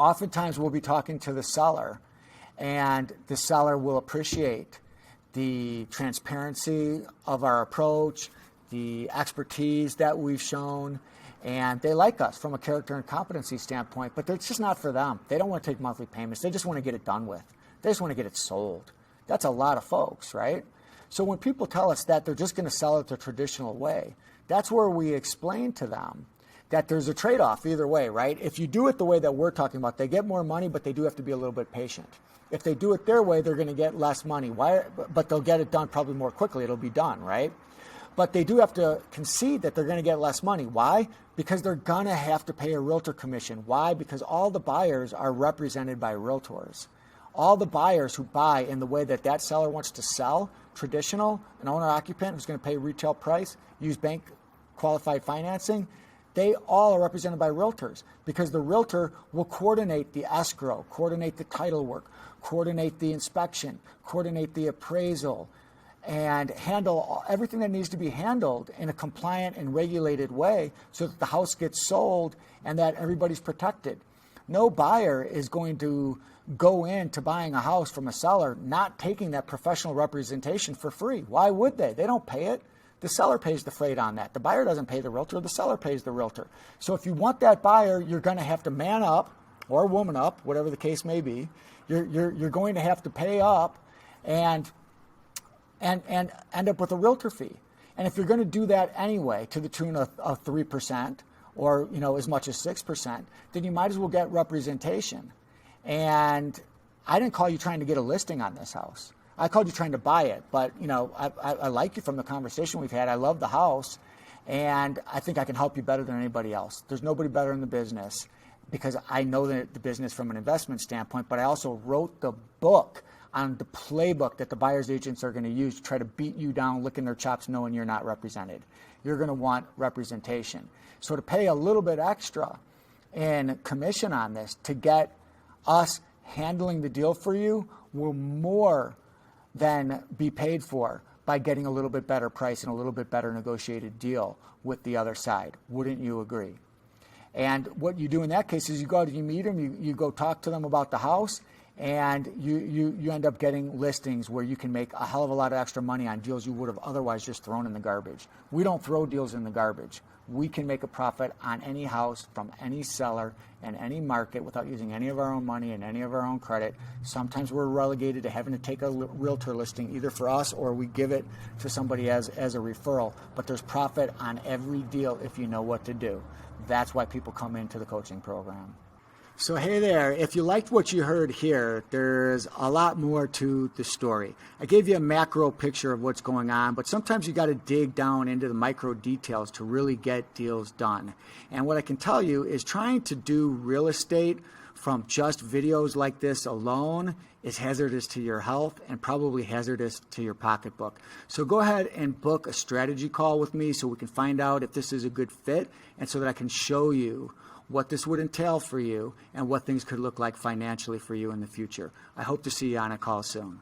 oftentimes we'll be talking to the seller, and the seller will appreciate the transparency of our approach, the expertise that we've shown, and they like us from a character and competency standpoint, but it's just not for them. They don't want to take monthly payments. They just want to get it done with. They just want to get it sold. That's a lot of folks, right? So when people tell us that they're just going to sell it the traditional way, that's where we explain to them that there's a trade-off either way, right? If you do it the way that we're talking about, they get more money, but they do have to be a little bit patient. If they do it their way, they're going to get less money. Why? But they'll get it done probably more quickly. It'll be done, right? But they do have to concede that they're going to get less money. Why? Because they're going to have to pay a realtor commission. Why? Because all the buyers are represented by realtors. All the buyers who buy in the way that that seller wants to sell, traditional, an owner-occupant who's going to pay retail price, use bank qualified financing, they all are represented by realtors because the realtor will coordinate the escrow, coordinate the title work, coordinate the inspection, coordinate the appraisal, and handle everything that needs to be handled in a compliant and regulated way so that the house gets sold and that everybody's protected. No buyer is going to go into buying a house from a seller not taking that professional representation for free. Why would they? They don't pay it. The seller pays the freight on that. The buyer doesn't pay the realtor. The seller pays the realtor. So if you want that buyer, you're going to have to man up or woman up, whatever the case may be. You're going to have to pay up and end up with a realtor fee. And if you're going to do that anyway to the tune of 3% or as much as 6%, then you might as well get representation. And I didn't call you trying to get a listing on this house. I called you trying to buy it, but I like you from the conversation we've had. I love the house, and I think I can help you better than anybody else. There's nobody better in the business because I know the business from an investment standpoint, but I also wrote the book on the playbook that the buyer's agents are going to use to try to beat you down, licking their chops, knowing you're not represented. You're going to want representation. So to pay a little bit extra in commission on this to get us handling the deal for you will more than be paid for by getting a little bit better price and a little bit better negotiated deal with the other side. Wouldn't you agree? And what you do in that case is you go out and you meet them, you go talk to them about the house, and you end up getting listings where you can make a hell of a lot of extra money on deals you would have otherwise just thrown in the garbage. We don't throw deals in the garbage. We can make a profit on any house from any seller in any market without using any of our own money and any of our own credit. Sometimes we're relegated to having to take a realtor listing either for us or we give it to somebody as a referral. But there's profit on every deal if you know what to do. That's why people come into the coaching program. So hey there, if you liked what you heard here, there's a lot more to the story. I gave you a macro picture of what's going on, but sometimes you got to dig down into the micro details to really get deals done. And what I can tell you is trying to do real estate from just videos like this alone is hazardous to your health and probably hazardous to your pocketbook. So go ahead and book a strategy call with me so we can find out if this is a good fit and so that I can show you what this would entail for you and what things could look like financially for you in the future. I hope to see you on a call soon.